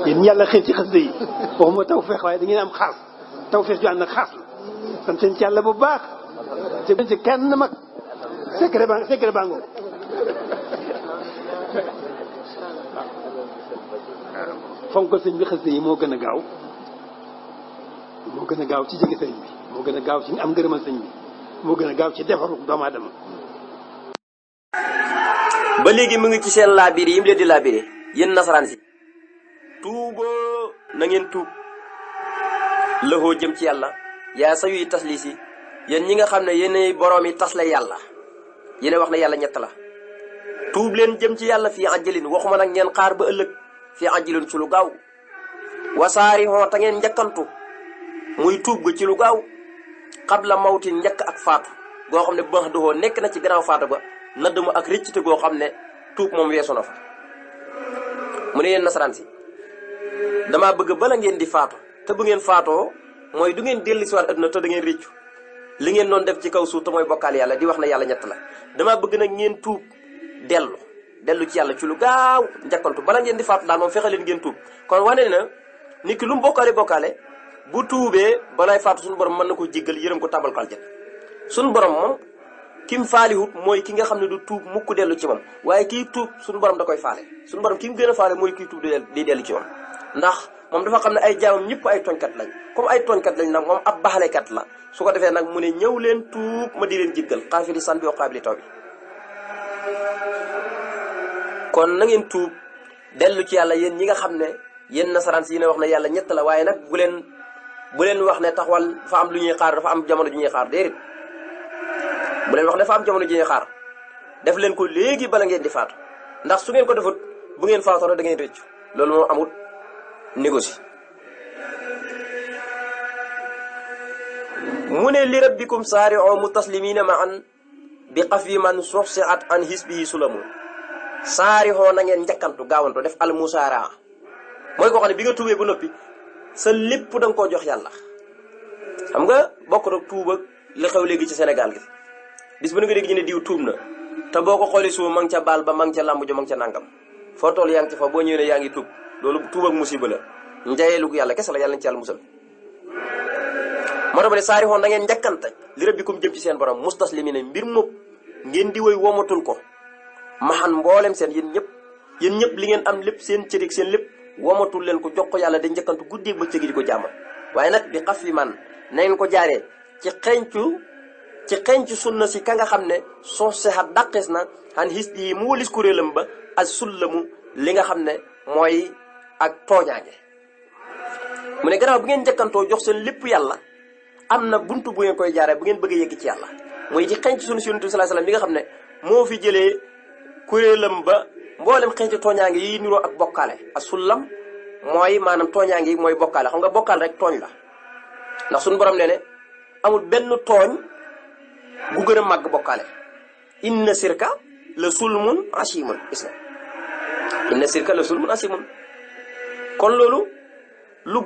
yéen yàlla xëy ci xasida yi waxuma tawfeex waaye da ngeen am xaas tawfeex ju ànd ak xaas la sant seen ci yàlla bu baax ci kenn mag secret baa ngoo fonk sëñ bi xasida yi moo gën a gaaw ci jege sëñ bi moo gën a gaaw ci am ngërëmal sëñ bi moo gën a gaaw ci defaru doomu aadama. ba léegi mu ngi ci seen laabiri yi mu leen di laabiri yéen nasaraan si tuuboo na ngeen tuub lëxoo jëm ci yàlla yaa sa yuy tas lii si yéen ñi nga xam ne yéenay boroom yi tas la yàlla yéen wax na yàlla ñett la tuub leen jëm ci yàlla fii àjjalin waxuma nag ngeen xaar ba ëllëg fii àjjalin ci lu gaaw wasaari hoo ta ngeen njëkkantu muy tuub ga ci lu gaaw xabla mawtin njëkk ak faatu goo xam ne baax doxoo nekk na ci gannaaw faatu ba nadd ma ak rëccite goo xam ne tuub moom weesu na fa mu ne yéen nasaraan si damaa bëgg bala ngeen di faatu te bu ngeen faatoo mooy du ngeen dellu si waat adduna te da ngeen réccu li ngeen doon def ci kaw suuf te mooy bokkaal yàlla di wax na yàlla ñett la damaa bëgg nag ngeen tuub dellu ci yàlla ci lu gaaw njëkkantu bala ngeen di faatu daal moom fexe leen ngeen tuub kon wane na nit ki lu mu bokkaale bu tuubee balay faatu suñu borom mën na ko jéggal yërëm ko tàmbal ko aljana suñu borom moom kim faalihut mooy ki nga xam ne du tuub mukk dellu ci moom waaye kii tuub suñu borom da koy faale suñu borom ki mu gën a faale mooy kii tuub di dellu ci moom ndax moom dafa xam ne ay jaamam ñëpp ay tooñkat lañ comme ay tooñkat lañ nag moom ab baxalekat la su ko defee nag mu ne ñëw leen tuub ma di leen jéggal xaafili san bi wa qaabili taw bi kon na ngeen tuub dellu ci yàlla yéen ñi nga xam ne yéen nasaraan si yéen wax na yàlla ñett la waaye nag bu leen wax ne taxawal dafa am lu ñuy xaar dafa am jamono ju ñuy xaar déedéet bu leen wax ne dafa am jamono ju ñuy xaar def leen ko léegi bala ngeen di faatu ndax su ngeen ko defut bu ngeen faatoo rek da ngeen rëccu loolu moo amut négocie mu ne li rabbikum saari'u mutaslimina ma'an bi xafi man suxsiat an hisbihi sulamu saari'u na ngeen njëkkantu gaawantu def al musaara mooy koo xam ne bi nga tuubee ba noppi sa lépp da nga koo jox yàlla xam nga bokk rek tuub ak li xew léegi ci Sénégal gi bis bu nga dégg ñu ne diw tuub na te boo ko xoolee suuf ma ngi ca baal ba ma ngi ca làmb jo ma ngi ca nangam foo toll yaa ngi ci fa boo ñëwee ne yaa ngi tuub loolu tuub ak musiba la njayeelu yàlla kese la yàlla nañ ci yàlla musal moo tax ma ne saari xoon da ngeen njëkkante li rabbikum jëm ci seen borom mustaslimina mbir moom ngeen di woy womatul ko maxan mboolem seen yéen ñëpp li ngeen am lépp seen cërig seen lépp womatul leen ko jox ko yàlla da njëkkantu guddeeg ba cëgi di ko jàmmal waaye nag bi xaf fi man na ngeen ko jaaree ci xencu sunna si ka nga xam ne soo seexat dàqees na xan xis yi mu walis kuréelam ba ak sullamu li nga xam ne mooy ak tooñaange mu ne gannaaw bu ngeen njëkkantoo jox seen lépp yàlla am na buntu bu ngeen koy jaaree bu ngeen bëgg a yegg ci yàlla mooy ci xencu sunna si yonent bi sallallahu alayhi wasallam bi nga xam ne moo fi jëlee kuréelam ba mboolem xeeti tooñaange yi niroo ak bokkaale ak sullam mooy maanaam tooñaange yi mooy bokkaale xam nga bokkaale rek tooñ la ndax suñu borom ne amul benn tooñ bu gën a màgg bokkaale inna sirka la sulmun asimun gis nga inna sirka la sulmun asimun kon loolu lu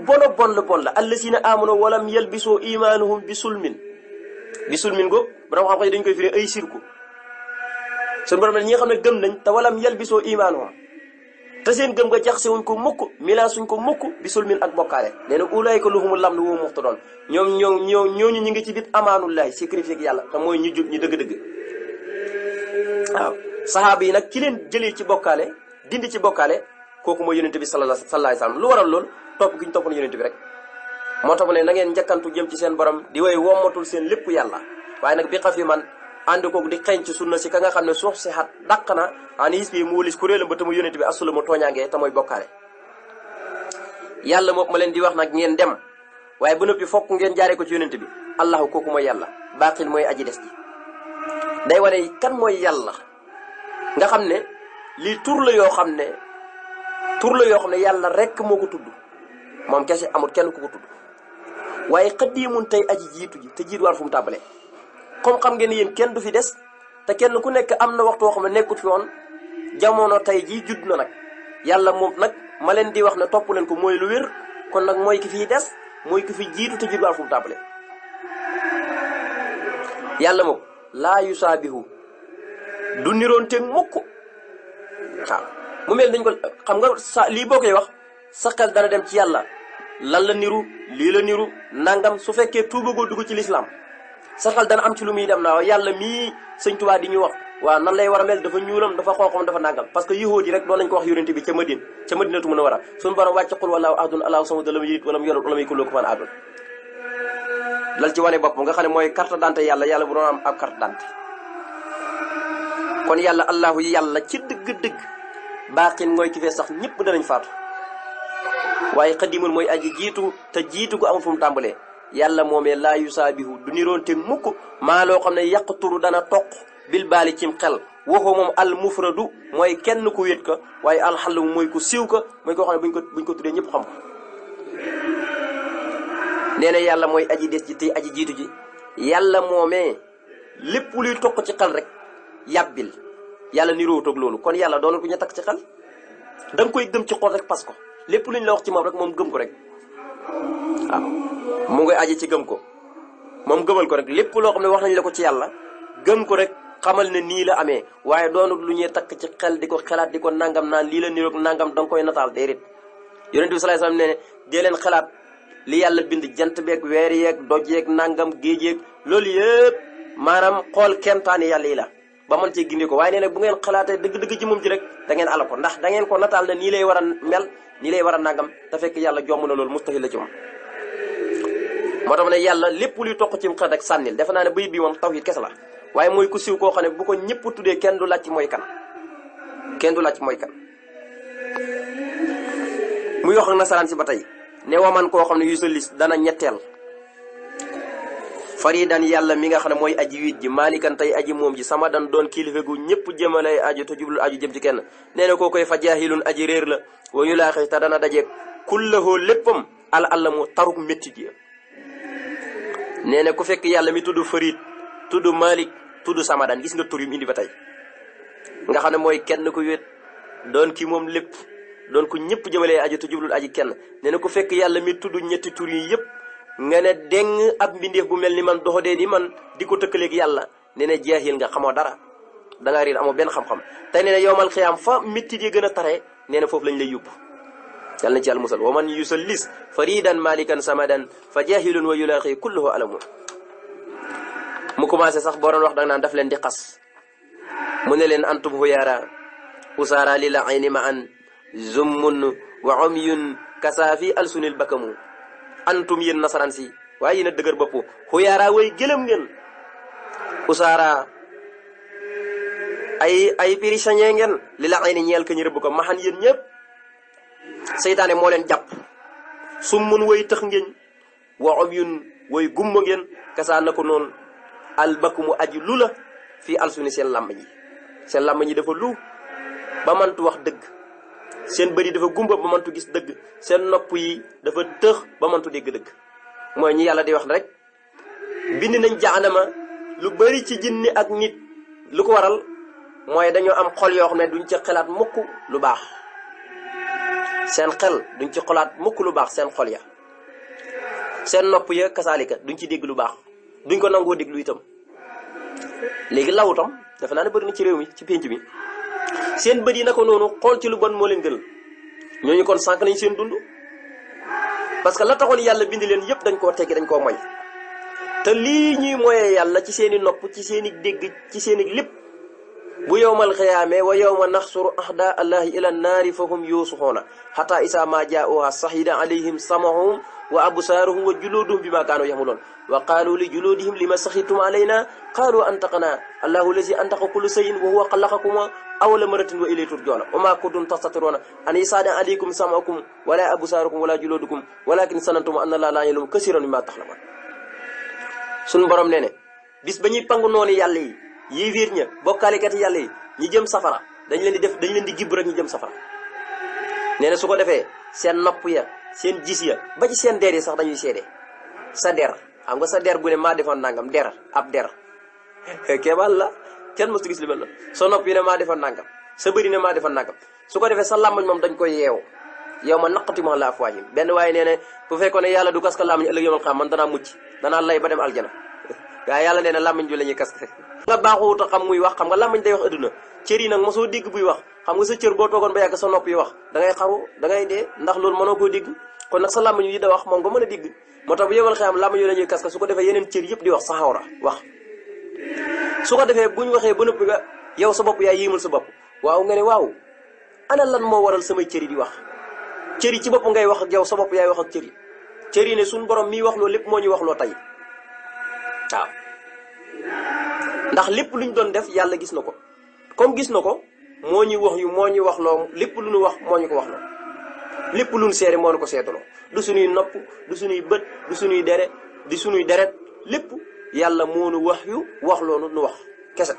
bon la allasina amanu walam yalbisoo imanuhum bi sulmin googu borom xam-xam yi dañ koy firi ay sirku suñu borom ne ñi nga xam ne gëm nañ te walam yalbisoo imanuhum te seen gëm nga jaxase wuñ ko mukk milaa suñ ko mukk bi sulmin ak bokkaale nee na ulaayka lahumul lamnu wa hum muhtadun ñooñu ñu ngi ci biir amaanullahi sécurité ak yàlla te mooy ñu jub ñu dëgg-dëgg waaw saxaaba yi nag ci leen jëlee ci bokkaale dindi ci bokkaale kooku mooy yonente bi sallallahu alayhi wasallam lu waral loolu topp gi ñu toppoon yonente bi rek moo tax mu ne na ngeen njëkkantu jëm ci seen borom di way wommatul seen lépp yàlla waaye nag bi xafi man ànd koog di xeeñ ci sunna si ka nga xam ne suux si xat dàq na an is bi mu walis kuréelam ba te mu yonente bi asula mu tooñaangee te mooy bokkaale yàlla moom ma leen di wax nag ngeen dem waaye ba noppi fokk ngeen jaaree ko ci yonente bi allahu kooku mooy yàlla baaxil mooy aji des ji day wane kan mooy yàlla nga xam ne lii tur la yoo xam ne yàlla rek moo ko tudd moom kese amul kenn ku ko tudd waaye xaddiimun tey aji jiitu ji te jiitu waar fu mu tàmbalee comme xam ngeen ne yéen kenn du fi des te kenn ku nekk am na waxtu woo xam ne nekkut fi woon jamono tey jii judd na nag yàlla moom nag ma leen di wax ne topp leen ko mooy lu wér kon nag mooy ki fiy des mooy ki fi jiitu te jiitu waar fu mu tàmbalee yàlla moom laa yusaabihu du niroon teg mukk waaw mu mel dañ ko xam nga lii boo koy wax sa xel dana dem ci yàlla lan la niru lii la niru nangam su fekkee tuubagoo dugg ci lislaam sa xel dana am ci lu muy dem naa yàlla mii sëñ Tuubaa di ñu wax waaw nan lay war a mel dafa ñuulam dafa xonqam dafa nangam parce que yahuud yi rek doon nañ ko wax yonente bi ca Madinatu Munawwara suñu borom wàcc qul wallaahu ahadun allaahu samad lam yalid walam yulad walam yakul lahu kufuwan ahad lal ci wane bopp nga xam ne mooy carte d'identité yàlla bu doon am ab carte d'identité kon yàlla allahu yàlla ci dëgg-dëgg baaxin mooy ki fee sax ñëpp danañ faatu waaye xadimul mooy aji jiitu te jiitu ko amul fu mu tàmbalee yàlla moomee laa yusaabihu du niroon te mukk maa loo xam ne yaqturu dana toq bil baali cim xel waxoo moom al mufradu mooy kenn ku wét ka waaye alxallu mooy ku siiw ka mooy koo xam ne buñ ko tuddee ñëpp xam ko nee na yàlla mooy aji des ji te aji jiitu ji yàlla moomee lépp luy toq ci xel rek yàbbil yàlla niroo toog loolu kon yàlla doonul ku ñu takk ci xel da nga koy gëm ci xol rek pas ko lépp luñ la wax ci moom rek moom gëm ko rek waaw mu ngay aji ci gëm ko moom gëmal ko rek lépp loo xam ne wax nañ la ko ci yàlla gëm ko rek xamal ne nii la amee waaye doonul lu ñuy takk ci xel di ko xelaat di ko nangam naan lii la niroog nangam da nga koy nataal déedéet yonent bi sallallahu alayhi wasallam ne dee leen xelaat li yàlla bind jant beeg weer yeeg doj yeeg nangam géej yeeg loolu yëpp maanaam xool kemtaani yàlla yi la ba mën cee gindi ko waaye nee nag bu ngeen xalaatee dëgg-dëgg ci moom ji rek da ngeen ala ko ndax da ngeen ko nataal ne nii lay war a mel nii lay war a nangam te fekk yàlla jomb na loolu mustahil la ci moom moo tax ne yàlla lépp luy toq ci xel rek sànnil defe naa ne bayit bi moom tawhid kese la waaye mooy ku siw koo xam ne bu ko ñëpp tuddee kenn du laaj ci mooy kan muy wax ak nasaraan si ba tey ne waman koo xam ne yu sa lis dana ñetteel faridan yàlla mi nga xam ne mooy aji wiit ji maalikan tey aji moom ji sama dan doon kilifa gu ñëpp jëmalay aju te jublul aju jëm ci kenn nee na koo koy fa jaahilun aji réer la wa yu laaxi te dana dajeeg kullahoo léppam alla mu taruk métti ji nee na ku fekk yàlla mi tudd farid tudd malik tudd samadan gis nga tur yu mu indi ba tey nga xam ne mooy kenn ku wét doon ki moom lépp doon ku ñëpp jëmalee aju te jublul aji kenn nee na ku fekk yàlla mi tudd ñetti tur yi yëpp nga ne deng ab mbindeef bu mel ni man doxadee ni man di ko tëkkaleeg yàlla nee na jaahil nga xamoo dara da ngaa riir amoo benn xam-xam tey nee na yowmal xiyaam fa métti yi gën a tare nee na foofu lañ lay yóbbu yàlla na ci yàlla musal wa man yusallis faridan malikan samadan fa jaahilun wa yulaqi kulluhu alamu mu commencé sax boo doon wax danga naan daf leen di xas mu ne leen antum huyaara usaara lil ayni ma an zummun wa umyun kasaafi alsunil bakamu antum yéen nasaraan si waaye yéen a dëgër bopp xuyaara way gëlëm ngeen usaara ay prisonnier ngeen li la ay ni ñeel ka ñu rëbb ko maxan yéen ñëpp seytaane moo leen jàpp summun way tëx ngeen wa umyun way gumma ngeen kasaa na ko noonu albakumu aji lu la fii alsuni seen làmb ñi dafa lu ba mantu wax dëgg seen bëri dafa gumba ba mantu gis dëgg seen nopp yi dafa tëx ba mantu dégg dëgg mooy ñi yàlla di wax rek bind nañ jaanama lu bëri ci jinni ak nit lu ko waral mooy dañoo am xol yoo xam ne duñ ci xalaat mukk lu baax seen xel duñ ci xalaat mukk lu baax seen xol ya seen nopp ya kasaalika duñ ci dégg lu baax duñ ko nangoo déglu itam léegi lawutam dafa naa ne bëri na ci réew mi ci pénc mi seen bët yi naka noonu xool ci lu bon moo leen gënal ñooñu kon sànq nañ seen dund parce que la taxoon yàlla bind leen yëpp dañ koo teggi dañ koo moy te lii ñuy moyee yàlla ci seen i nopp ci seen i dégg ci seen i lépp bu yowmal xiyaame wa yowma naxsuru ahda allahi ila naari fa hum yuusuxoona xata isa ma jaauha sahida alayhim samahum wa absaaruhum wa juluuduhum bima kaanu yaxmuloon wa qaalu li juluudihim lima saxitum alayna qaalu antaqana allahu lazi antaqa kullu sayin wa huwa xalaqakuma awwala maratin wa ilayhi turjoona wa ma kuntum tastatiroona an yasaada alaykum samakum wala absaarukum wala juluudukum walakin sanantum anna laa ya'lamu kasiran mimma taxlamuun suñu borom nee ne bis ba ñuy pangu noonu yàlla yi yéeféer ña bokkaalikat yàlla yi ñi jëm safara dañ leen di gibb rek ñu jëm safara nee na su ko defee seen nopp ya seen gis ya ba ci seen der yi sax dañuy seede sa der xam nga sa der bu ne maa defoon nangam der ab der keebal la kenn mësu gis li mel na sa nopp yi ne maa defoon nangam sa bëri ne maa defoon nangam su ko defee sa làmmañ moom dañ koy yeew yow ma naqati ma la afwaajim benn waaye nee ne bu fekkoon ne yàlla du kas ka làmmañ ëllëg yomal xam man danaa mucc danaa lay ba dem aljana waaye yàlla nee na làmmañ bi la ñuy kas nga baaxuwut a xam muy wax xam nga làmmañ day wax adduna cër yi nag mosoo dégg buy wax xam nga sa cër boo toogoon ba yàgg sa nopp yi wax da ngay xaru da ngay dee ndax loolu mënoo koo dégg kon nag sa làmmiñ yi da wax moom nga mën a dégg moo tax bu yemal xëy am làmmiñ yi dañuy kas su ko defee yeneen cër yëpp di wax sa xawra wax su ko defee buñ waxee ba noppi nga yow sa bopp yaay yéemal sa bopp waaw nga ne waaw ana lan moo waral samay cër yi di wax cër yi ci bopp ngay wax ak yow sa bopp yaay wax ak cër yi ne suñu borom miy wax loo lépp moo ñu wax loo tey waaw ndax lépp luñ doon def yàlla gis na ko comme gis na ko moo ñuy wax yu moo ñuy wax loo lépp lu ñu wax moo ñu ko wax loo lépp lu ñu seere moo ñu ko seetaloo du suñuy nopp du suñuy bët du suñuy deret di suñuy deret lépp yàlla moo nu wax yu wax loonu nu wax kese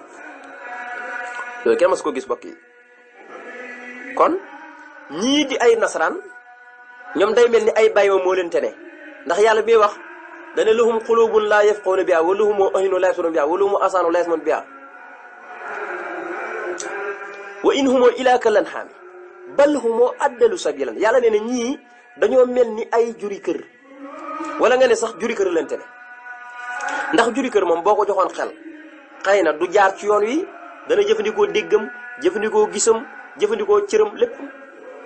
loolu kenn mas ko gis bokk yi kon ñii di ay nasaraan ñoom day mel ni ay bàyyoo moo leen tene ndax yàlla bi wax dana lahum qulubun laa yafqahuna biha wa lahum a'yunun laa yabsiruna biha wa lahum aazaanun laa yasma'una biha wa in humu illaa kal an'aami bal humu adallu sabiilan yàlla nee na ñii dañoo mel ni ay juri kër wala nga ne sax juri kër leen tene ndax juri kër moom boo ko joxoon xel xëy na du jaar ci yoon wi dana jëfandikoo déggam jëfandikoo gisam jëfandikoo cëram lépp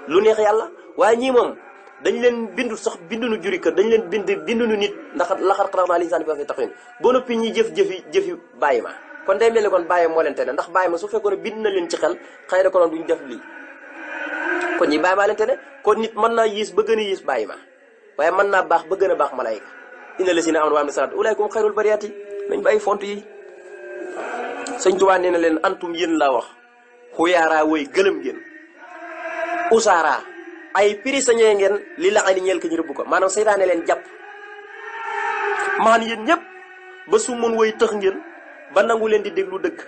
lu neex yàlla waaye ñii moom dañ leen bindu sax bindunu juri kër dañ leen bindunu nit ndax laqad xalaqnaa l-insaana fii taqwiim boo noppi ñi jëfi bàyyi ma kon day mel ni kon bàyyi moo leen tene ndax bàyyi ma su fekkoon ne bind na leen ci xel xëy na ko noon duñ def lii kon ñi bàyyi maa leen tene kon nit mën naa yiis ba gën a yiis bàyyi ma waaye mën naa baax ba gën a baax malaayika inna llaziina aamanuu wa amilu salaati ulaa'ika hum xayrul bariyaati nañ bàyyi font yi sëñ Tuubaa nee na leen antum yéen laa wax xuyaaraa woy gëlëm ngeen usaaraa ay prisonnier ngeen li la ay ni ñeel ko ñu rëbb ko maanaam seytaane leen jàpp maan yéen ñëpp ba su mun woy tëx ngeen ba nangu leen di déglu dëgg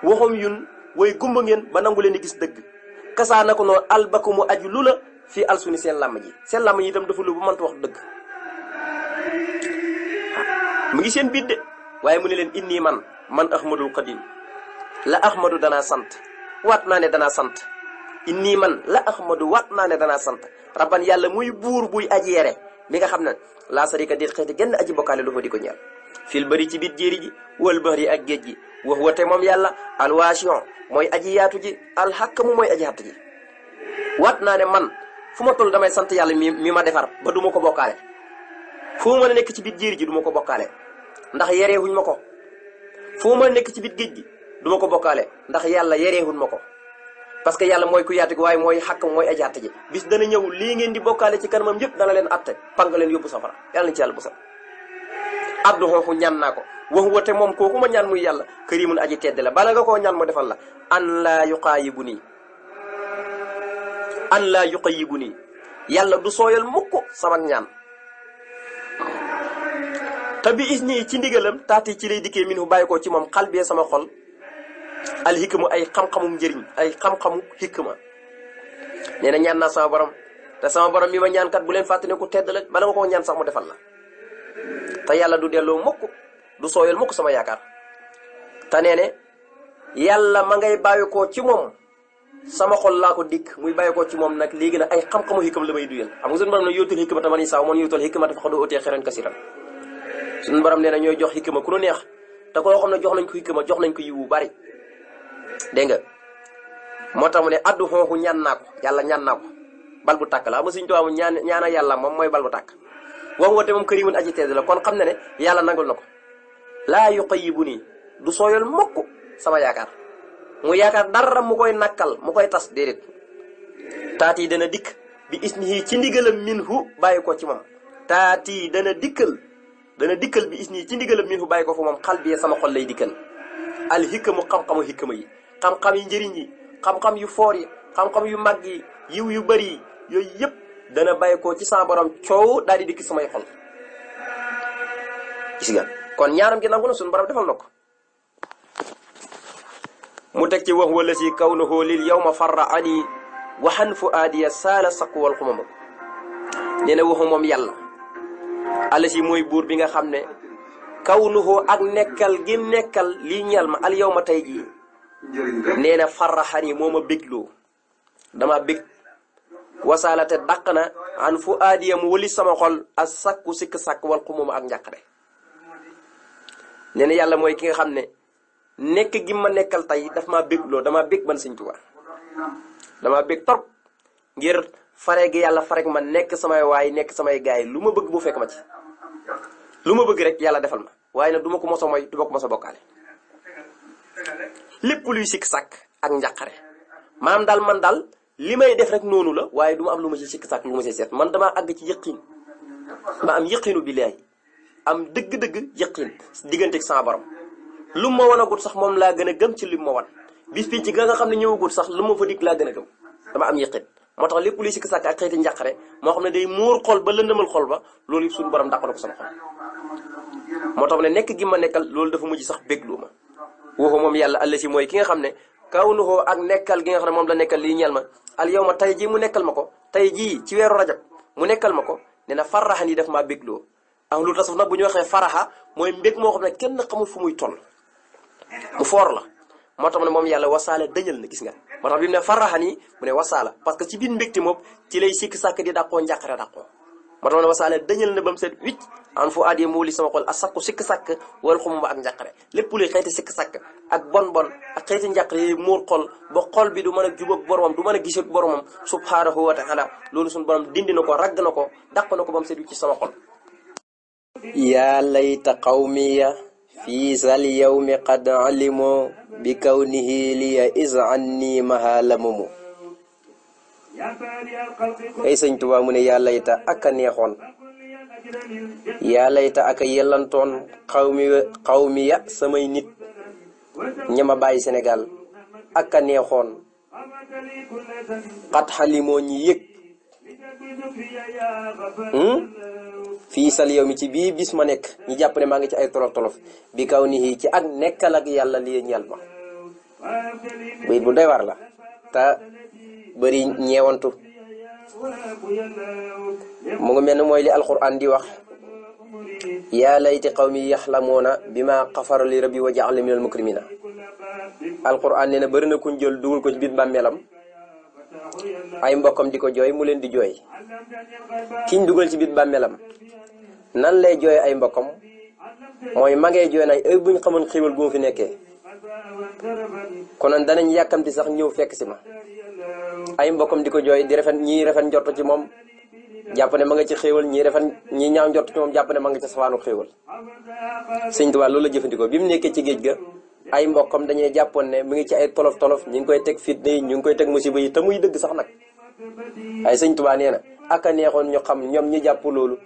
waxum yun woy gumba ngeen ba nangu leen di gis dëgg kasaa na ko noonu albaku mu aju lu la fii alsuni seen làmm ji seen làmm ji itam dafa lu bu mënta wax dëgg mu ngi seen biir de waaye mu ne leen inni man ahmadul qadim la ahmadu danaa sant waat naa ne danaa sant inni man la ahmadu waat naa ne danaa sant rabban yàlla muy buur buy ajeere mi nga xam ne laa sarika déet xeeti genn aji bokkaale lu fa di ko ñeel fil bëri ci biir jéeri ji wal bahri ak géej gi wax wate moom yàlla alwaation mooy aji yaatu ji alxakkamu mooy aji xatt ji waat naa ne man fu ma toll damay sant yàlla mi ma defar ba du ma ko bokkaale fu ma mën a nekk ci biir jéeri ji du ma ko bokkaale ndax yereewuñ ma ko fu ma nekk ci biir géej gi du ma ko bokkaale ndax yàlla yereewuñ ma ko parce que yàlla mooy ku yaatu gi waaye mooy xàkkam mooy aji xatt ji bis dana ñëw lii ngeen di bokkaale ci kanamam yëpp dana leen atte pang leen yóbbu safara yàlla nañ ci yàlla bu sax abdu xooxu ñaan naa ko wax wate moom kooku ma ñaan muy yàlla karimun aji tedd la bala nga koo ñaan mu defal la an laa yuqaayibu nii yàlla du sooyal mukk sama ñaan te bi is nii ci ndigalam taati ci lay dikkee min hu bàyyi ko ci moom xal bee sama xol al hikma ay xam-xamu njëriñ ay xam-xamu hikma nee na ñaan naa sama borom te sama borom mi ma ñaan kat bu leen fàtte ne ku tedd la bala nga koo ñaan sax mu defal la te yàlla du delloo mukk du sooyal mukk sama yaakaar te nee ne yàlla ma ngay bàyyi ko ci moom sama xol laa ko dikk muy bàyyi ko ci moom nag léegi nag ay xam-xamu hikma la may duyal xam nga suñu borom ne yóotul hikma te man yi saaw man yóotul hikma dafa xadu utee xeran kasiran suñu borom nee na ñooy jox hikma ku nu neex te koo xam ne jox nañ ko hikma jox nañ ko yiwu bari dégg nga moo tax mu ne addu xooxu ñaan naa ko yàlla ñaan naa ko bal bu tàkk la ama suñu tuwaamu ñaana yàlla moom mooy bal bu tàkk wax woote moom karimun aji tedd la kon xam ne ne yàlla nangul na ko laa yuqayyibu nii du sooyal mukk sama yaakaar mu yaakaar dara mu koy nakkal mu koy tas déedéet taati dana dikk bi isnihi ci ndigalam minhu bàyyi ko ci moom taati dana dikkal bi isnihi ci ndigalam minhu bàyyi ko fu moom xal bi sama xol lay dikkal al hikmu xam-xamu hikma yi xam-xam yi njëriñ yi xam-xam yu foor yi xam-xam yu mag yi yiw yu bëri yi yooyu yëpp dana bàyyi ko ci sama borom coow daal di dikk samay xol gis nga kon ñaaram gi nangu na suñu borom defal na ko mu teg ci wax wala si kawnuhu lil yawma farra ani waxan fu aadiya saala sakku wal xumama nee na waxu moom yàlla ala si mooy buur bi nga xam ne kawnuhu ak nekkal gi nekkal lii ñeel ma al yawma tey jii nee na farra xani moo ma bégloo dama bég wasaala te dàq na an fu aadiya mu wëli sama xol ak sakku sikk sakk wal xumama ak njàqare nee na yàlla mooy ki nga xam ne nekk gi ma nekkal tey daf maa bégloo dama bég man Sëñ Tuubaa dama bég trop ngir fare gi yàlla farek ma nekk samay waay nekk samay gaay lu ma bëgg bu fekk ma ci lu ma bëgg rek yàlla defal ma waaye nag du ma ko mos a mooy du ma ko mos a bokkaale lépp luy sikk sàkk ak njàqare maanaam daal man daal li may def rek noonu la waaye du ma am lu ma ci sikk sàkk lu ma ci seet man damaa àgg ci yëqin ma am yëqinu billaahi am dëgg-dëgg yëqin diggante ak sama borom lu ma wan a gut sax moom laa gën a gëm ci li ma wan bis fii ci ga nga xam ne ñëwagut sax lu ma fa dig laa gën a gëm dama am yëqin moo tax lépp luy sikk sàkk ak xeeti njàqare moo xam ne day muur xol ba lëndëmal xol ba loolu yëpp suñu borom dàq na ko sama xol moo tax ne nekk gi ma nekkal loolu dafa mujj sax béglu ma waxu moom yàlla àll si mooy ki nga xam ne kawnuhu ak nekkal gi nga xam ne moom la nekkal lii ñeel ma al yow ma tey jii mu nekkal ma ko tey jii ci weeru rajab mu nekkal ma ko ne na faraxa nii daf maa bégloo ahlu tasawuf nag bu ñu waxee faraxa mooy mbég moo xam ne kenn xamul fu muy toll mu foor la moo tax ne moom yàlla wasaala dëñal na gis nga moo tax bi mu ne faraxa nii mu ne wasaala parce que ci biir mbégte moom ci lay sikk sàkk di dàqoo njàqare dàqoo moo tax ne wasaala dëñal na ba mu seet wicc an fu aadee moo li sama xol a sakku sikk sàkk wala xumuma ak njàqare lépp luy xeeti sikk sàkk ak bon ak xeeti njàqare yi muur xol ba xol bi du mën a jubóog boromam du mën a gisee boromam subhaanahu wa taala loolu suñu borom dindi na ko ragg na ko dàq na ko ba mu seet wicc ci sama xol yaa layta qawmiya fii sal yawmi qad alimoo bi kawnihi liya is anni mahalamumu ay sëñ Tuubaa mu ne yaa layta ak a neexoon yaa layta ak a yellantoon xawmiya samay nit ñama bàyyi Sénégal ak a neexoon xat xalimoo ñi yëg fii sal yow mi ci bii bis ma nekk ñi jàpp ne maa ngi ci ay tolof-tolof bi kaw nii ci ak nekkal ak yàlla li ñal ma bayit bu doy war la te bëri ñeewantu mu ngi mel ne mooy li alquran di wax yaa layti qawmi yaxlamuuna bi ma xafara li rabbi wa jaala min al mukrimina alquran nee na bëri na kuñ jël dugal ko ci biir bàmmeelam ay mbokkam di ko jooy mu leen di jooy kiñ dugal ci biir bàmmeelam nan lay jooy ay mbokkam mooy magee jooy nañ heure buñ xamoon xiiwal gu ma fi nekkee konoon danañ yàkkamti sax ñëw fekk si ma ay mbokkam di ko jooy di rafet ñii rafet njort ci moom jàpp ne ma nga ci xéewal ñii ñaaw njort ci moom jàpp ne ma nga ci safaanu xéewal sëñ Tuubaa loolu la jëfandikoo bi mu nekkee ci géej ga ay mbokkam dañuy jàppoon ne mu ngi ci ay tolof-tolof ñu ngi koy teg fitna yi ñu ngi koy teg musiba yi te muy dëgg sax nag ay sëñ Tuubaa nee na ak a neexoon ñu xam ñoom ñi jàpp loolu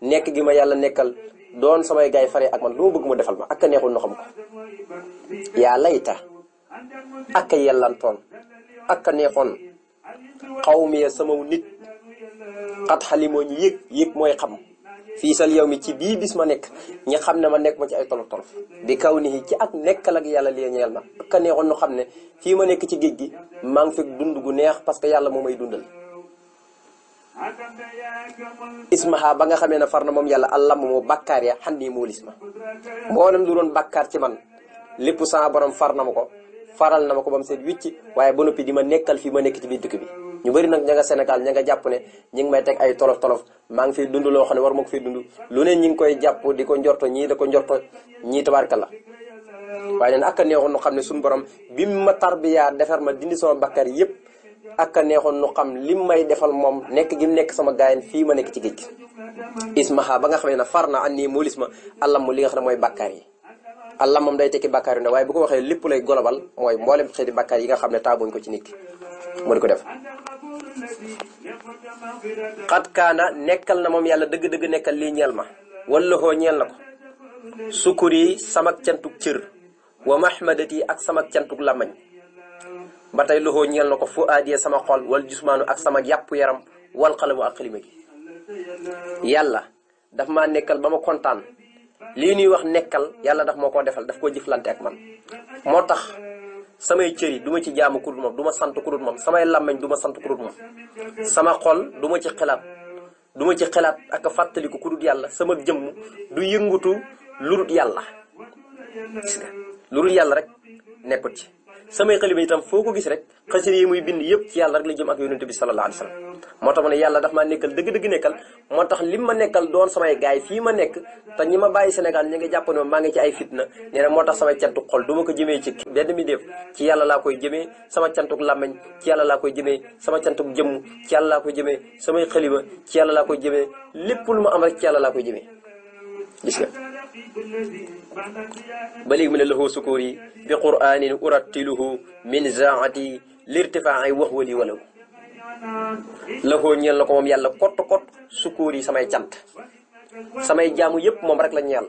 nekk gi ma yàlla nekkal doon samay gaay fare ak man lu ma bëgg mu defal ma ak a neexoon ñu xam ko yaa layta ak a yellantoon ak a neexoon xawmiya sama nit xat xalimoo ñu yëg mooy xam fii sal yow mi ci bii bis ma nekk ñi xam ne ma nekk ma ci ay tolof-tolof bi kaw nii ci ak nekkal ak yàlla li ñeel ma ak a neexoon ñu xam ne fii ma nekk ci géej gi maa ngi fekk dund gu neex parce que yàlla moo may dundal ismaha ba nga xamee ne far na moom yàlla àllam moo bàkkaar ya xan nii moo lis ma mboolem lu doon bàkkaar ci man lépp sama borom far na ma ko faral na ma ko ba mu seet wicc waaye ba noppi di ma nekkal fii ma nekk ci biir dëkk bi ñu bëri nag ña nga Sénégal ña nga jàpp ne ñi ngi may teg ay tolof-tolof maa ngi fiy dund loo xam ne war ma ko fiy dund lu ne ñi ngi koy jàpp di ko njorto ñii da ko njorto ñii tabaarkalla waaye neen ak a neexoon nu xam ne suñu borom bi ma tarbiyaa defar ma dindi sama bàkkaar yëpp ak a neexoon nu xam lim may defal moom nekk gi mu nekk sama gaayen fii ma nekk ci géej gi ismaha ba nga xam ne far na an nii moolis ma àllam mu li nga xam ne mooy bàkkaar yi àllam moom day tekki bàkkaar yu ne waaye bu ko waxee lépp lay golobal mooy mboolem xeeti bàkkaar yi nga xam ne taabuñ ko ci nit ki mu di ko def xat kaana nekkal na moom yàlla dëgg-dëgg nekkal lii ñeel ma wala hoo ñeel na ko sukkur yi samak cantuk cër wa mahmadati ak samak cantuk lamañ ba tey loxoo ñeel na ko fu aadiyee sama xol wal jusmaanu ak sama yàpp yaram wal xalamu ak xalima gi yàlla daf maa nekkal ba ma kontaan lii ñuy wax nekkal yàlla daf moo ko defal daf ko jëflante ak man moo tax samay cër yi du ma ci jaamu ku dul moom du ma sant ku dul moom samay làmmeñ du ma sant ku dul moom sama xol du ma ci xelaat ak fàttaliku ku dul yàlla sama jëmm du yëngutu lu dul yàlla gis nga lu dul yàlla rek nekkut ci samay xalima itam foo ko gis rek xasida yi muy bind yëpp ci yàlla rek la jëm ak yonent bi sallallahu alayhi wa sallam moo tax ma ne yàlla daf maa nekkal dëgg-dëgg nekkal moo tax lim ma nekkal doon samay gaay fii ma nekk te ñi ma bàyyi Sénégal ñi nga jàpp ne maa ngi ci ay fitna nee na moo tax samay cantuk xol du ma ko jëmee ci benn mi def ci yàlla laa koy jëmee sama cantuk làmmeñ ci yàlla laa koy jëmee sama cantuk jëmm ci yàlla laa koy jëmee samay xalima ci yàlla laa koy jëmee lépp lu ma am rek ci yàlla laa koy jëmee gis nga ba léegi mu ne lahu sukuur yi bi qur'anin urattiluhu min zaati lirtifaa'i wax wali walaw lahoo ñeel na ko moom yàlla kott sukuur yi samay cant samay jaamu yëpp moom rek la ñeel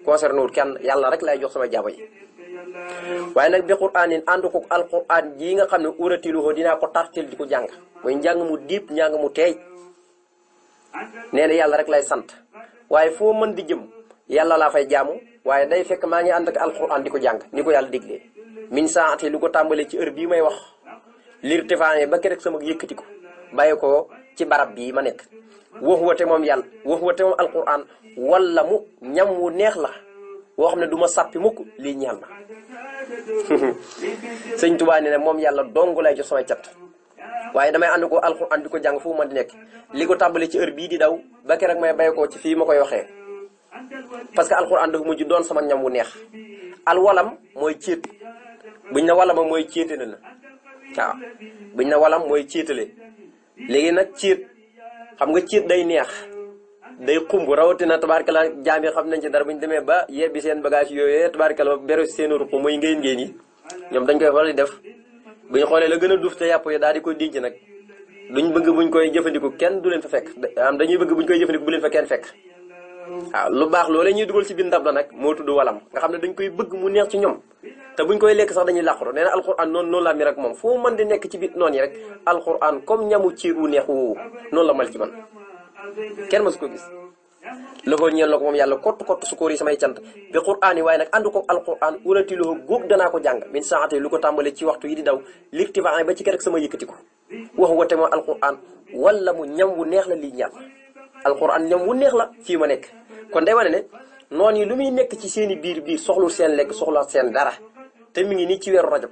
concerné wul kenn yàlla rek lay jox samay jaamu yi waaye nag bi qur'anin ànd ko alquran jii nga xam ne urattiluhu dinaa ko tartil di ko jàng mooy njàng mu diib njàng mu teey nee na yàlla rek lay sant waaye foo mën di jëm yàlla laa fay jaamu waaye day fekk maa ngi ànd ak alquran di ko jàng ni ko yàlla diglee min saati lu ko tàmbalee ci heure bii may wax liir tefaane ba rek sama yëkkati ko bàyyi ko ci barab bii ma nekk wax wate moom yàlla wax wate moom alquran wala mu ñam wu neex la woo xam ne du ma sàppi mukk lii ñeel ma sëñ Tuubaa ne moom yàlla dong lay jox samay cat waaye damay ànd ko alquran di ko jàng fu ma di nekk li ko tàmbalee ci heure bii di daw ba rek may bàyyi ko ci fii ma koy waxee parce que alquran dafa mujj doon sama ñam wu neex alwalam mooy céet buñ na walama mooy céetale na waaw buñ na walam mooy céetale léegi nag céet xam nga céet day neex day xumb rawatina tabaarkalla jaam yi xam nañ ci dara buñ demee ba yebbi seen bagage yooyu tabaarkalla beru seen ruq muy ngeen yi ñoom dañ koy faral di def buñ xoolee la gën a duuf te yàpp yi daal di koy denc nag duñ bëgg buñ koy jëfandiku kenn du leen fa fekk am dañuy bëgg buñ koy jëfandiku bu leen fa kenn fekk waaw lu baax loolee ñuy dugal ci biir ndab la nag moo tudd walam nga xam ne dañ koy bëgg mu neex ci ñoom te buñ koy lekk sax dañuy làqatu nee na alquran noonu laa mi rek moom foo mën di nekk ci biir noonu yi rek alquran comme ñamu ciir wu neex woowu noonu la mal ci man kenn mësu ko gis loxoo ñeel na ko moom yàlla kott sukóor yi samay cant bi qur'aan yi waaye nag ànd ko alquran urati loxo góog danaa ko jàng min saate lu ko tàmbale ci waxtu yi di daw lirtifaa ba ci kër rek sama yëkkati ko wax wate moom alquran wala mu ñam wu neex la lii ñaan alquran ñam wu neex la fii ma nekk kon day wane ne noonu yi lu muy nekk ci seen i biir soxlul seen lekk soxla seen dara te mi ngi nii ci weeru rajab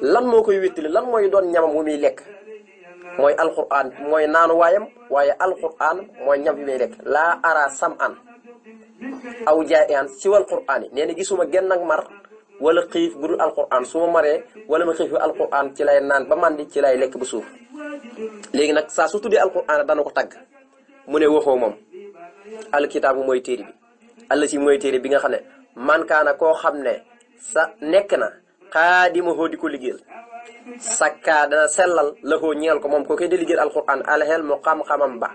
lan moo koy wéttali lan mooy doon ñamam wu muy lekk mooy alquran mooy naanu waayam waaye alquran mooy ñam bi muy lekk laa ara sam an aw jaay an si wal quran yi nee na gisuma genn ak mar wala xiif bu dul alquran su ma maree wala ma xiif bi alquran ci lay naan ba mandi ci lay lekk ba suuf léegi nag saa su tuddee alquran dana ko tagg mu ne waxoo moom alkitaabu mooy téere bi alla si mooy téere bi nga xam ne man kaana koo xam ne sa nekk na xaadima hoo di ko liggéeyal sakkaa dana sellal la hoo ñeel ko moom ko koy di liggéeyal alquran alxel mu xam-xamam ba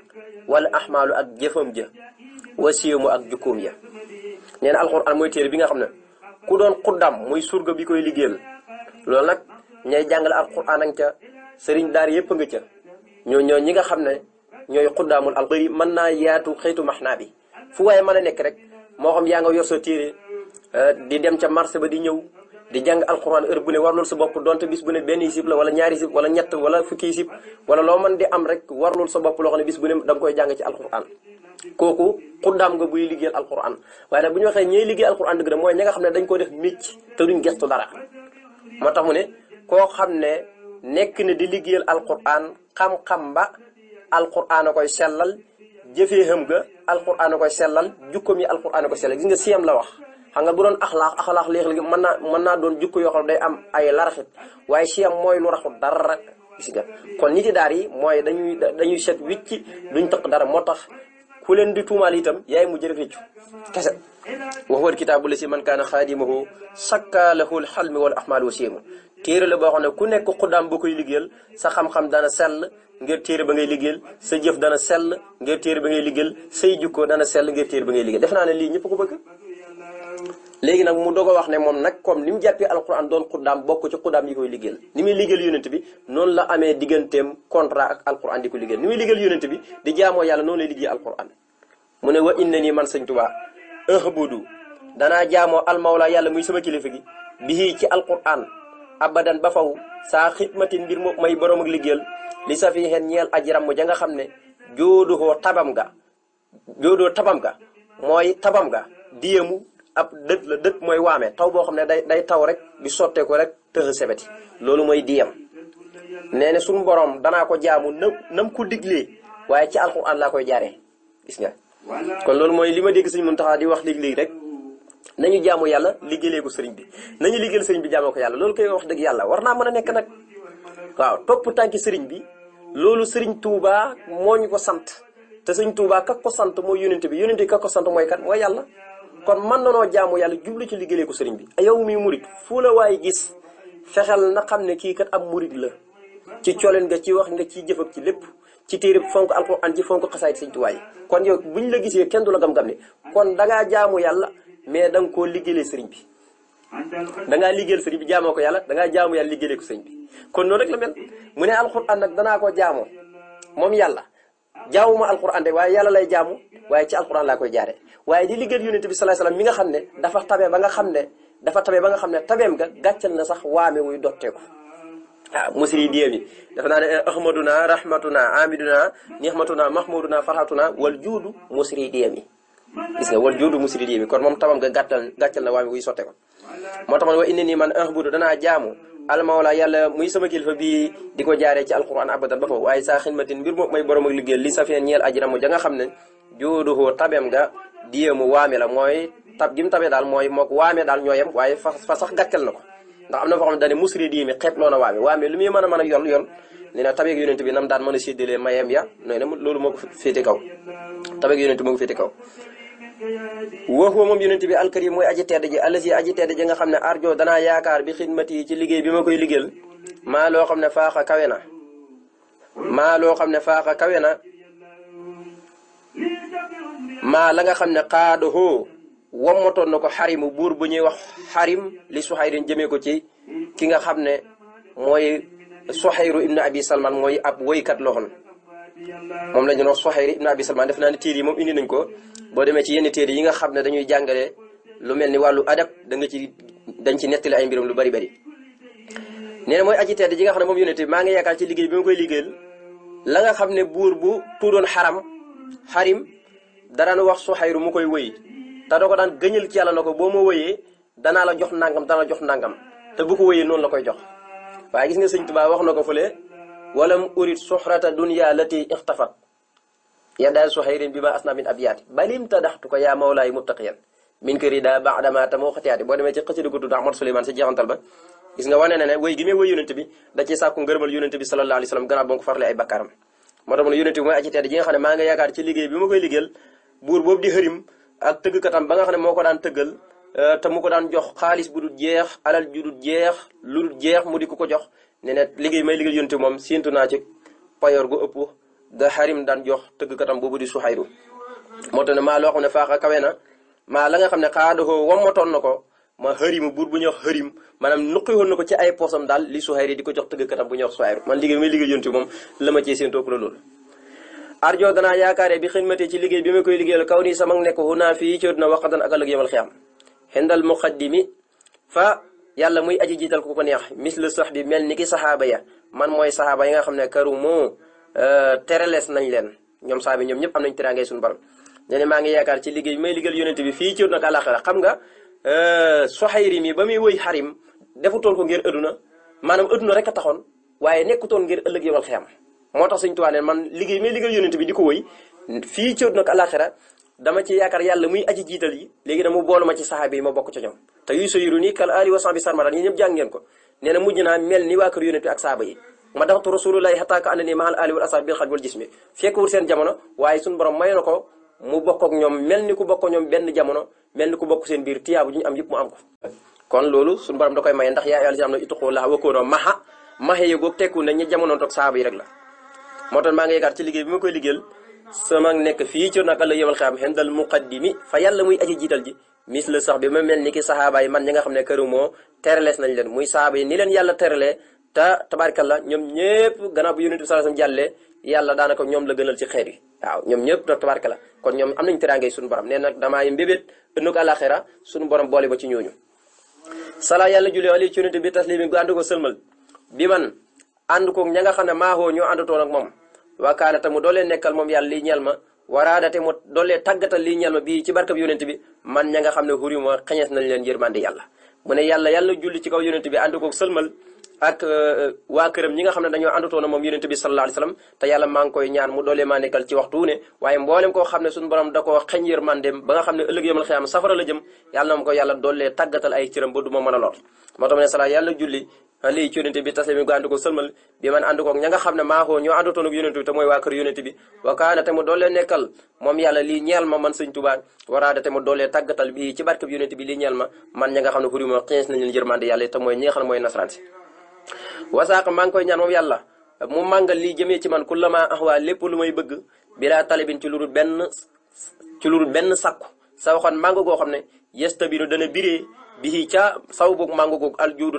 wala ahmaalu ak jëfam ja wasiyamu ak jukkoom ya nee na alquran mooy téere bi nga xam ne ku doon xuddam muy surga bi koy liggéeyal loolu nag ñay jàngale alquran ak ca sëriñ daar yëpp nga ca ñoo ñi nga xam ne ñooy xuddaamul alxëri mën naa yaatu xëytu maxnaa bi fu waaye mën a nekk rek moo xam yaa nga yor sa téere di dem ca marché ba di ñëw di jàng alquran heure bu ne warlul sa bopp donte bis bu ne benn isib la wala ñaari isib wala ñett wala fukki isib wala loo mën di am rek warlul sa bopp loo xam ne bis bu ne da nga koy jàng ci alquran kooku xuddaam nga buy liggéeyal alquran waaye nag bu ñu waxee ñiy liggéey alquran dëgg mooy ñi nga xam ne dañ ko def mécc te duñ gestu dara moo tax mu ne koo xam ne nekk na di liggéeyal alquran xam-xam ba alquran a koy sellal jëfee xam nga alquran a koy sellal jukkoom yi alquran a koy sellal gis nga siyam la wax xam nga bu doon axlaax léegi mën naa doon jukko yoo xam ne day am ay laraxit waaye siyam mooy lu raxut dara gis nga kon nit yi daar yi mooy dañuy set wicci duñ tëq dara moo tax ku leen di tuumaal itam yaay mu jërë réccu kese wa huwa alkitaabu la si man kaana xaadimahu sakka lahu alxalmi wal ahmaal wa siyamu téere la boo xam ne ku nekk xuddaam boo koy liggéeyal sa xam-xam dana sell ngir téere ba ngay liggéeyal sa jëf dana sell ngir téere ba ngay liggéeyal say jukko dana sell ngir téere ba ngay liggéeyal def naa ne lii ñëpp ko bëgg léegi nag mu doog a wax ne moom nag comme ni mu jàppee alquran doon xuddaam bokk ci xuddaam yi koy liggéeyal ni muy liggéeyal yonent bi noonu la amee digganteem contrat ak alquran di ko liggéeyal ni muy liggéeyal yonent bi di jaamoo yàlla noonu lay liggéey alquran mu ne wa inna nii man sëñ Tuubaa ahbudu danaa jaamoo almawla yàlla muy sama kilifa gi bii ci alquran abadan ba faw saa xidmatin mbir moom may borom ak liggéeyal li sa fi xen ñeel ajiram ja nga xam ne joodoo tabam ga mooy tabam ga diyemu ab dët la dët mooy waame taw boo xam ne day taw rek di sotteeku rek tëx sebeti loolu mooy diyam. nee na suñu borom danaa ko jaamu nam ko diglee waaye ci alxuraan laa koy jaaree gis nga. kon loolu mooy li ma dégg sëñ Muntaxa di wax léegi-léegi rek nañu jaamu yàlla liggéeyee ko sëriñ bi nañu liggéeyal sëriñ bi jaamoo ko yàlla loolu koy wax dëgg yàlla war naa mën a nekk nag. waaw topp tànki sëriñ bi loolu sëriñ Touba moo ñu ko sant te sëriñ Touba kak ko sant mooy yónente bi yónente kak ko sant mooy kat mooy yàlla. kon mën na noo jaamu yàlla jublu ci liggéeyee ko sëriñ bi yow mi murit fu la waaye gis fexeel na xam ne kii kat am murit la ci coleen nga ci wax nga ci jëf ak ci lépp ci téere fonk alxuraan ci fonk xasaayit sëriñ Touba yi kon yow buñ la gisee kenn du la gam-gam ne kon dangaa jaamu yàlla mais da nga koo liggéeyee sëriñ bi dangaa liggéeyal sëriñ bi jaamoo ko yàlla dangaa jaamu yàlla liggéeyee ko sëriñ bi kon noonu rek la mel mu ne alxuraan nag danaa ko jaamoo moom yàlla jaamuma alxuraan rek waaye yàlla lay jaamu waaye ci alxuraan laa koy jaare waaye di liggéeyal yonent bi sallallahu alayhi wasallam mi nga xam ne dafa tabe ba nga xam ne tabeem ga gàccal na sax waame wuy dotteeku waaw musri diem yi dafa naa ne ahmaduna rahmatuna amiduna nihmatuna mahmuduna farhatuna wal juudu musri diem yi gis nga wal juudu musri diem yi kon moom tabam ga gàccal na waame wuy sotte ko moo tax man wa inni nii man ahbudu danaa jaamu almawla yàlla muy sama kilifa bi di ko jaaree ci alquran abadan ba fa waaye saa xidmatin mbir moom may borom ak liggéeyal li sa feen ñeel ajramu ja nga xam ne jooduhoo tabeem ga diyemu waame la mooy tab gi mu tabee daal mooy mook waame daal ñooyem waaye fa sax gàccal na ko ndax am na foo xam ne daane musri diyemi xeeb loo na waame lu muy mën a yor nee na tabeeg yonent bi nam daan mën a séddalee mayem ya nooy ne loolu moo ko féete kaw tabeeg yonent moo ko féete kaw waxuwa moom yonent bi alkarim mooy aji tedd ji allasi aji tedd ji nga xam ne arjo danaa yaakaar bi xidmati yi ci liggéey bi ma koy liggéeyal maa loo xam ne faaxa kawe na maa la nga xam ne xaadahoo womatoon na ko xarimu buur bu ñuy wax xarim li Suhayrin jëmee ko ci ki nga xam ne mooy Suhayru ibnu Abi Salman mooy ab woykat loxoon moom la ñu wax Suhayru ibnu Abi Salman def naa ne téere yi moom indi nañ ko boo demee ci yenn téere yi nga xam ne dañuy jàngale lu mel ni wàllu adab dañ ci nettali ay mbiram lu bari bari nee na mooy aji tedd ji nga xam ne moom yonent bi maa ngi yaakaar ci liggéey bi ma koy liggéeyal la nga xam ne buur bu tuudoon xarim daraan wax Suhayru mu koy wëy te doo ko daan gëñal ci yàlla na ko boo ma wëyee danaa la jox nangam dana jox nangam te bu ko wëyee noonu la koy jox waaye gis nga sëñ Tuubaa wax na ko fële walam urid suhrata dunya lati ixtafat yaddaal Suhayrin bi ma asna min abyaati balim tadaxtu ko yaa mawlaay muttaqiyan min këri daa baadama ta moo xatiyaati boo demee ci xëcc ko tudd Ahmad Suleymaan si jeexantal ba gis nga wane ne wëy gi may wëy yonent bi da ci sàkku ngërëmal yonent bi sallallahu alayhi wasallam gannaaw ba ko farle ay bakkaaram moo tax yonent bi mooy aji tedd ji nga xam ne maa nga yaakaar ci liggéey bi ma koy liggéeyal buur boobu di xërim ak tëggkatam ba nga xam ne moo ko daan tëggal te mu ko daan jox xaalis bu dul jeex alal ju dul jeex lu dul jeex mu di ko jox ne ne liggéey may liggéeyal yonent moom séentu naa ci payoor gu ëpp ga xarim daan jox tëggkatam boobu di Suhayru moo tax ne maa loo xam ne faaxa kawe na maa la nga xam ne xaadahoo wammatoon na ko ma xërimu buur bu ñuy wax xërim maanaam nuqiwoon na ko ci ay poosam daal li Suhayru di ko jox tëggkatam bu ñuy wax Suhayru man liggéey may liggéeyal yonent moom la ma cee séentu ëpp la loolu arjo danaa yaakaare bi xidmati ci liggéey bi ma koy liggéeyal kaw nii sama nekk hunaa fii ci dina waqatan ak ëllëg yamal xiyam xendal muqaddimi fa yàlla muy aji jiital ku ko neex misle sax bi mel ni ki saxaaba ya man mooy saxaaba yi nga xam ne karu moo terelees nañ leen ñoom saxaaba yi ñoom ñëpp am nañ teraangay suñu borom ne ne maa ngi yaakaar ci liggéey bi may liggéeyal yonent bi fii ci nag àlaxira xam nga Suhayri mi ba muy wëy xarim defutoon ko ngir ëdduna maanaam ëdduna rek a taxoon waaye nekkutoon ngir ëllëg yamal xiyam moo tax Sëñ Tuubaa ne man liggéey may liggéeyal yonent bi di ko wëy fii ci nag àlaxira dama ci yaakaar yàlla muy aji jiital yi léegi dama boolu ma ci saxaaba yi ma bokk ca ñoom te yuy soyiru nii kal ali wa sahbi sarmada ñi ñëpp jàng ngeen ko nee na mujj naa mel ni waa kër yonent bi ak saxaaba yi ma daxtu rasulullahi hatta ka andani mahal ali wal ashabi bil xaj wal jismi fekkul seen jamono waaye suñu borom may na ko mu bokk ak ñoom mel ni ku bokk ñoom benn jamono mel ni ku bokk seen biir tiyaabu ju ñu am yëpp mu am ko kon loolu suñu borom da koy maye ndax yaa yàlla si am na ituqoo la wakkoonoo maxe yëgoog tekku ne ñi jamono toog saxaaba yi rek la moo tax maa ngi yaakaar ci liggéey bi ma koy liggéeyal sama nekk fii ci nag la yemal xam xendal muqaddimi fa yàlla muy aji jiital ji mis la sax bi ma mel ni ki saxaaba yi man ñi nga xam ne këru moo teralees nañ leen muy saxaaba yi ni leen yàlla teralee te tabaarkalla ñoom ñëpp gannaaw bu yonent bi sallallahu alayhi wasallam jàllee yàlla daanaka ñoom la gënal ci xeet yi waaw ñoom ñëpp nag tabaarkalla kon ñoom am nañ teraangay suñu borom nee nag damaa mbébét ënnug àlaxira suñu borom boole ba ci ñooñu sala yàlla julli ali ci yonent bi taslimi gu ànd ko sëlmal bi man ànd koog ña nga xam ne maahoo ñoo àndatoon ak moom wakaanate mu doolee nekkal moom yàlla lii ñeel ma waraadate mu doolee tàggatal lii ñeel ma bii ci barkab yonent bi man ña nga xam ne hurima xañees nañ leen yërmande yàlla mu ne yàlla julli ci kaw yonent bi ànd koog sëlmal ak waa këram ñi nga xam ne dañoo àndutoon moom yonent bi sallallahu alayhi wasallam te yàlla maa ngi koy ñaan mu doolee maa nekkal ci waxtu ne waaye mboolem koo xam ne suñu borom da koo xeñ yërmandeem ba nga xam ne ëllëg yomal xiyaam safara la jëm yàlla na ma ko yàlla doolee tàggatal ay cëram ba du ma mën a lor moo tax ne sala yàlla julli lii ci yonent bi taslimi gu ànd ko sëlmal bi man ànd koog ña nga xam ne maaxoo ñoo àndutoon ak yonent bi te mooy waa kër yonent bi wa kaana te mu doolee nekkal moom yàlla lii ñeel ma man sëñ Tuubaa waraada te mu doolee tàggatal bi ci barke bi yonent bi lii ñeel ma man ña nga xam ne xurima xiins nañ leen yërmande yàlla te mooy ñi nga xam ne mooy nasaraan si wasaaq maa ngi koy ñaan moom yàlla mu màngal lii jëmee ci man kullama ahwa lépp lu may bëgg bilaa talibin ci lu dul benn sàkku sa waxoon màngo goo xam ne yestabinu dana biree bii ca saw boog màngo goog aljuudu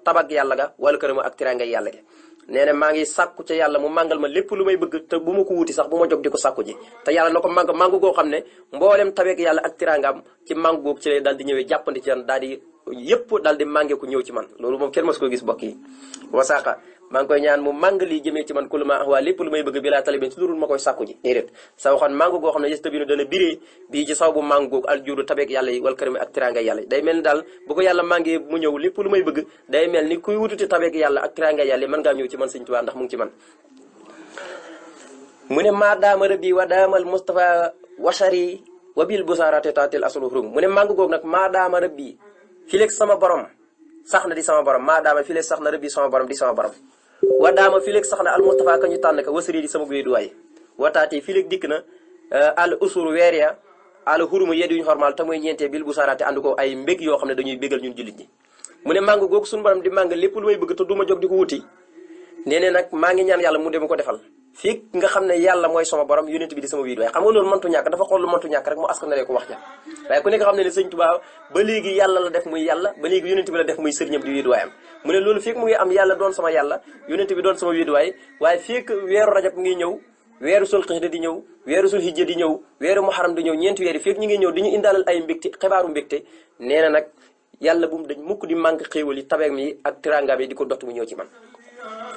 tabak yàlla ga wala kërama ak tirangay yàlla gi nee na maa ngi sàkku ca yàlla mu màngal ma lépp lu may bëgg te bu ma ko wuti sax bu ma jóg di ko sàkku ji te yàlla na ko màngo goo xam ne mboolem tabek yàlla ak tirangaam ci màngo goog ci lay daal di ñëwee jàppandi ci daal di yëpp daal di màngee ko ñëw ci man loolu moom kenn mas ko gis bokk yi wasaaqa maa ngi koy ñaan mu màng lii jëmee ci man kuluma waa lépp lu may bëgg bi laa talibin ci lurul ma koy sàkku ji déedéet sa waxoon màngo goo xam ne yestabinu dana biree bii ci saw bu màngo aljuudu tabeek yàlla yi wal karami ak tirangay yàlla yi day mel ni daal bu ko yàlla màngee mu ñëw lépp lu may bëgg day mel ni kuy wututi tabeek yàlla ak tirangay yàlla yi mën ngaa ñëw ci man Sëñ Tuubaa ndax mu ngi ci man mu ne maa daama rëbbi wa daamal Mustafa washari wa bil busarate tatil aslu rum mu ne màngo goog nag maa daama rëbbi fileeg sama borom sax na di sama borom maa daama fileeg sax na rëbbi sama borom di sama borom wa daama fileeg sax na al Mustafa ka ñu tànn ka wasari di sama wéeduwaay wataati fileeg dikk na al usuru weer ya al huruma yedduñu xormal te mooy ñeentee bil bu saaraate ànd ko ay mbég yoo xam ne dañuy bégal ñun jullit ñi mu ne màng googu suñu borom di màng lépp lu may bëgg te du ma jóg di ko wuti nee ne nag maa ngi ñaan yàlla mu dem ko defal fii nga xam ne yàlla mooy sama borom yonent bi di sama wéeduwaay xam nga loolu mëntu ñàkk dafa xool lu mëntu ñàkk rek mu askan na ko wax ja waaye ku nekk xam ne ne Sëñ Tuubaa ba léegi yàlla la def muy yàlla ba léegi yonent bi la def muy sëriñam di wéeduwaayam mu ne loolu fii mu ngi am yàlla doon sama yàlla yonent bi doon sama wéeduwaay waaye fii weeru rajab mu ngi ñëw weeru sul xijja di ñëw weeru sul hijja di ñëw weeru muharram di ñëw ñeenti weer yi fii ñu ngi ñëw di ñu indaalal ay mbégte xibaaru mbégte nee na nag yàlla bu mu dañ mukk di manque xéewal yi tabeem yi ak tirangaam yi di ko dott mu ñëw ci man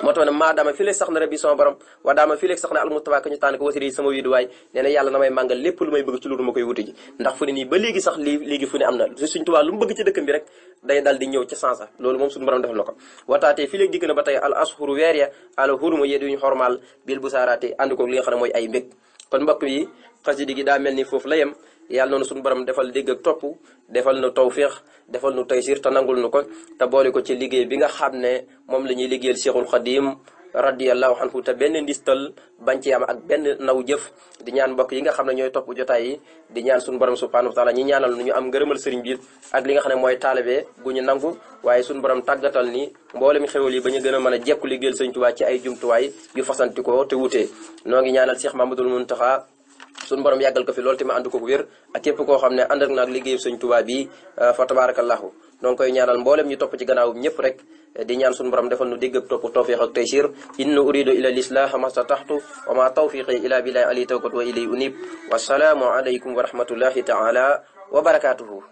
moo tax ne maa daama fii léegi sax na rabbi sama borom waa daama fii léegi sax na al Mustafa ka ñu tànn ko wasiri sama wéeduwaay nee na yàlla na may màngal lépp lu may bëgg ci loolu ma koy wuti ji ndax fu ne nii ba léegi sax léegi fu ne am na Sëñ Tuubaa lu mu bëgg ci dëkkam bi rek day dal di ñëw ca sansa loolu moom suñu borom defal na ko wataatee fii léegi dikk na ba tey al ashuru weer ya al huruma yeddu ñu xormaal bil bu saaraate ànd ko li nga xam ne mooy ay mbég kon mbokk yi xasida gi daa mel ni foofu la yem yàlla noonu suñu borom defal dégg ak topp defal nu tawfiix defal nu taysir te nangul nu ko te boole ko ci liggéey bi nga xam ne moom la ñuy liggéeyal Cheikhul Khadim radiyallahu anhu te benn ndistal bañ ci am ak benn naw jëf di ñaan mbokk yi nga xam ne ñooy topp jotaay yi di ñaan suñu borom subhanahu wa taala ñi ñaanal nu ñu am ngërëmal sëriñ bi ak li nga xam ne mooy taalibe gu ñu nangu waaye suñu borom tàggatal ni mboolem xewal yi ba ñu gën a mën a jekku liggéeyal Sëriñ Tuubaa ci ay jumtuwaay yu fasantikoo te wutee noo ngi ñaanal Cheikh Mamadou Mountakha suñu borom yàggal ko fi loolu tamit ànd ko wér ak képp koo xam ne ànd ak naag liggéeyu Sëñ Tuubaa bi fa tabarakallahu donc koy ñaanal mboolem ñu topp ci gannaaw ñëpp rek di ñaan suñu borom defal nu dégg ak topp tawfiq ak taysir in uridu ila lislah mastataxtu wa ma tawfiqi ila billahi ali tawkat wa ilay unib wasalaamu alaykum wa rahmatullahi taala wa barakatuhu